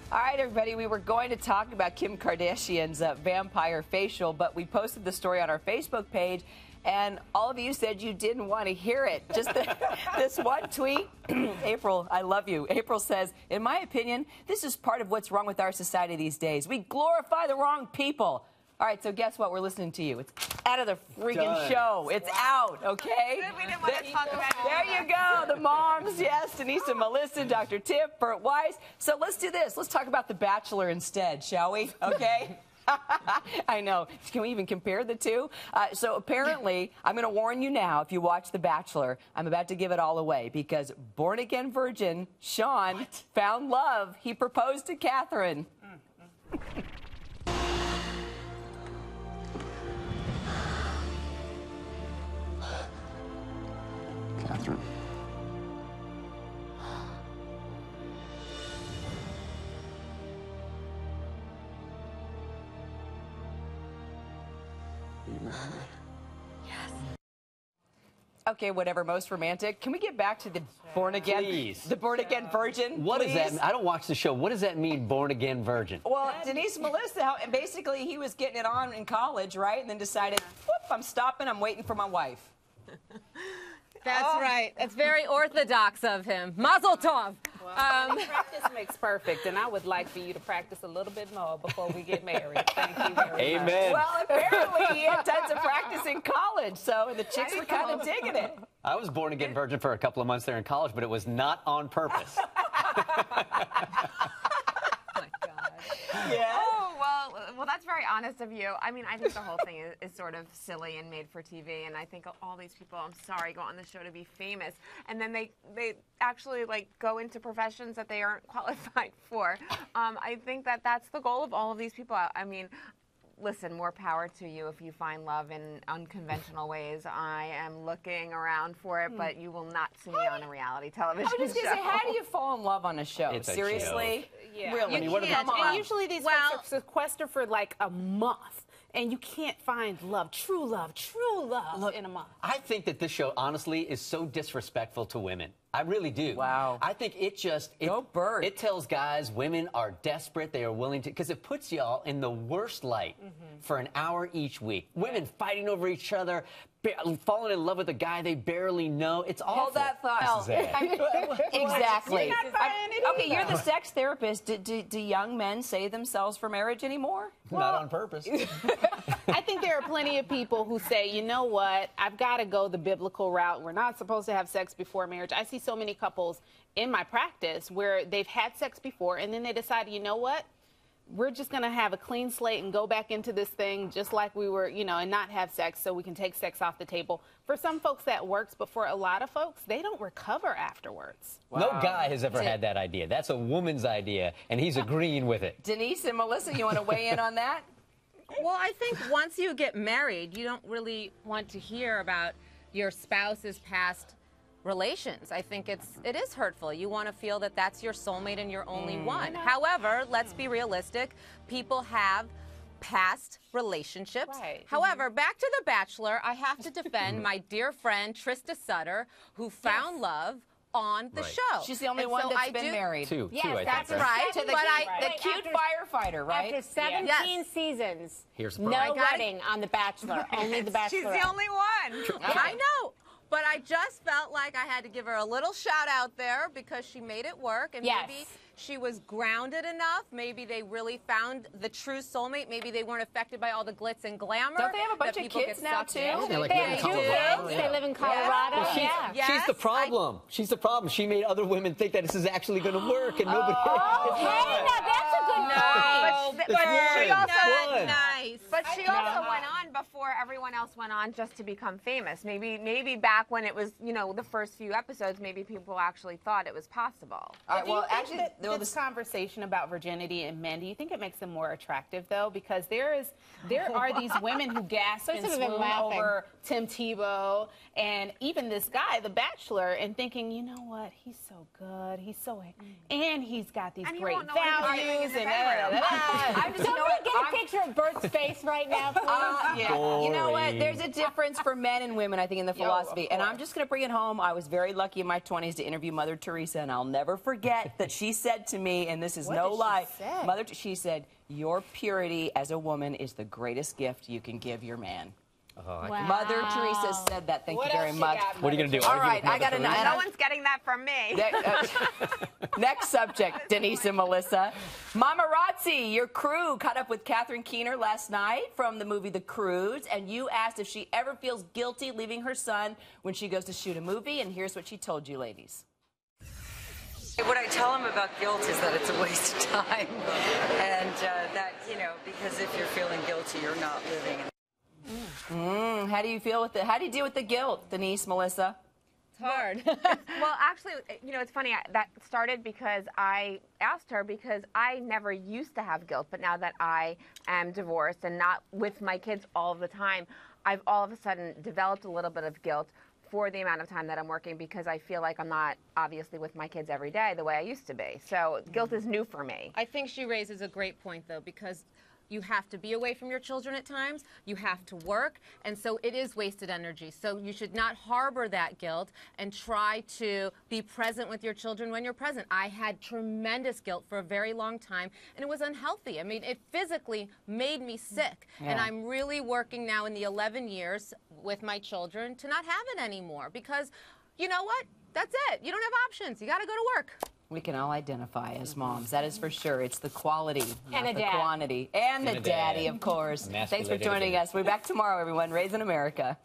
All right, everybody, we were going to talk about Kim Kardashian's vampire facial, but we posted the story on our Facebook page, and all of you said you didn't want to hear it. Just this one tweet. April, I love you. April says, in my opinion, this is part of what's wrong with our society these days. We glorify the wrong people. All right, so guess what? We're listening to you. It's out of the freaking show. It's out, okay? We didn't want to talk about it. There you go. The moms, yes. Denise and Melissa, Dr. Tip, Bert Weiss. So let's do this. Let's talk about The Bachelor instead, shall we? Okay? I know. Can we even compare the two? So apparently, I'm going to warn you now, if you watch The Bachelor, I'm about to give it all away because born-again virgin Sean found love. He proposed to Catherine. Catherine. Will you marry me? Yes. Okay, whatever, most romantic. Can we get back to the born-again? Please. The born-again virgin, What please? does that mean? I don't watch the show. What does that mean, born-again virgin? Well, Denise and Melissa, basically he was getting it on in college, right? And then decided, whoop, I'm stopping, I'm waiting for my wife. That's right. That's very orthodox of him. Mazel tov. Practice makes perfect, and I would like for you to practice a little bit more before we get married. Thank you very much. Amen. Well, apparently he had tons of practice in college, so the chicks were kind of digging it. I was born-again virgin for a couple of months there in college, but it was not on purpose. Oh, my God. Yeah. Oh, well, that's very honest of you. I mean, I think the whole thing is sort of silly and made for TV, and I think all these people, I'm sorry, go on the show to be famous, and then they actually, like, go into professions that they aren't qualified for. I think that that's the goal of all of these people. I mean, listen, more power to you if you find love in unconventional ways. I am looking around for it, but you will not see me on a reality television I was just show. going to say, how do you fall in love on a show? It's a Seriously? Yeah. Really? I mean, Come on. and usually these folks are sequestered for like a month, and you can't find love, true love in a month. I think that this show, honestly, is so disrespectful to women. I really do. Wow. I think it Go Bert. It tells guys women are desperate. They are willing to, because it puts y'all in the worst light for an hour each week. Women fighting over each other, falling in love with a guy they barely know. It's awful. Hold that thought. Exactly. Okay, you're the sex therapist. Do young men save themselves for marriage anymore? Not on purpose. I think there are plenty of people who say, you know what, I've got to go the biblical route. We're not supposed to have sex before marriage. I see so many couples in my practice where they've had sex before, and then they decide, you know what, we're just going to have a clean slate and go back into this thing just like we were, you know, and not have sex so we can take sex off the table. For some folks that works, but for a lot of folks, they don't recover afterwards. Wow. No guy has ever had that idea. That's a woman's idea, and he's agreeing with it. Denise and Melissa, you want to weigh in on that? Well, I think once you get married, you don't really want to hear about your spouse's past relations. I think it is hurtful. You want to feel that that's your soulmate and your only one. However, let's be realistic. People have past relationships. Right. However, back to The Bachelor, I have to defend my dear friend Trista Sutter, who found love on the show. She's the only one that's been married. Two, Yes, I think, that's right? right. To the cute firefighter, right? After 17 seasons, Here's no Brian. wedding on The Bachelor, only The Bachelor. She's the only one. I know. But I just felt like I had to give her a little shout out there because she made it work, and maybe she was grounded enough. Maybe they really found the true soulmate. Maybe they weren't affected by all the glitz and glamour. Don't they have a bunch that of people kids get now, sucked too? in. They like They live in have two Colorado. kids. They live in Colorado. She's the problem. She's the problem. She made other women think that this is actually going to work, and nobody. Hey, now that's a good point. But she also went on before everyone else went on just to become famous. Maybe back when it was, you know, the first few episodes, maybe people actually thought it was possible. All right, well, actually, this conversation about virginity and men, do you think it makes them more attractive, though? Because there are these women who gasp and swoon over Tim Tebow and even this guy, The Bachelor, and thinking, you know what, he's so good, he's so, and he's got these great values, and I'm just, Somebody get a picture of Bert's face right now, please. yeah. You know what? There's a difference for men and women, I think, in the philosophy. And I'm just going to bring it home. I was very lucky in my 20s to interview Mother Teresa, and I'll never forget that she said to me, and this is no lie, she said, your purity as a woman is the greatest gift you can give your man. Wow. Mother Teresa said that. Thank you very much. What are you going to do? All right, I got to know. No one's getting that from me. Next subject, Denise and Melissa. Mamarazzi, your crew caught up with Catherine Keener last night from the movie The Cruise, and you asked if she ever feels guilty leaving her son when she goes to shoot a movie, and here's what she told you, ladies. What I tell them about guilt is that it's a waste of time, and that, you know, because if you're feeling guilty, you're not living. How do you feel with it? How do you deal with the guilt, Denise, Melissa? It's hard. Well, actually, you know, it's funny. That started because I asked her because I never used to have guilt, but now that I am divorced and not with my kids all of the time, I've all of a sudden developed a little bit of guilt for the amount of time that I'm working because I feel like I'm not obviously with my kids every day the way I used to be. So guilt is new for me. I think she raises a great point, though, because you have to be away from your children at times. You have to work. And so it is wasted energy. So you should not harbor that guilt and try to be present with your children when you're present. I had tremendous guilt for a very long time, and it was unhealthy. I mean, it physically made me sick. Yeah. And I'm really working now in the 11 years with my children to not have it anymore because, you know what? That's it. You don't have options. You got to go to work. We can all identify as moms. That is for sure. It's the quality, not And a the dad. quantity. And the daddy, of course. Thanks for joining us. We'll be back tomorrow, everyone. Raising America.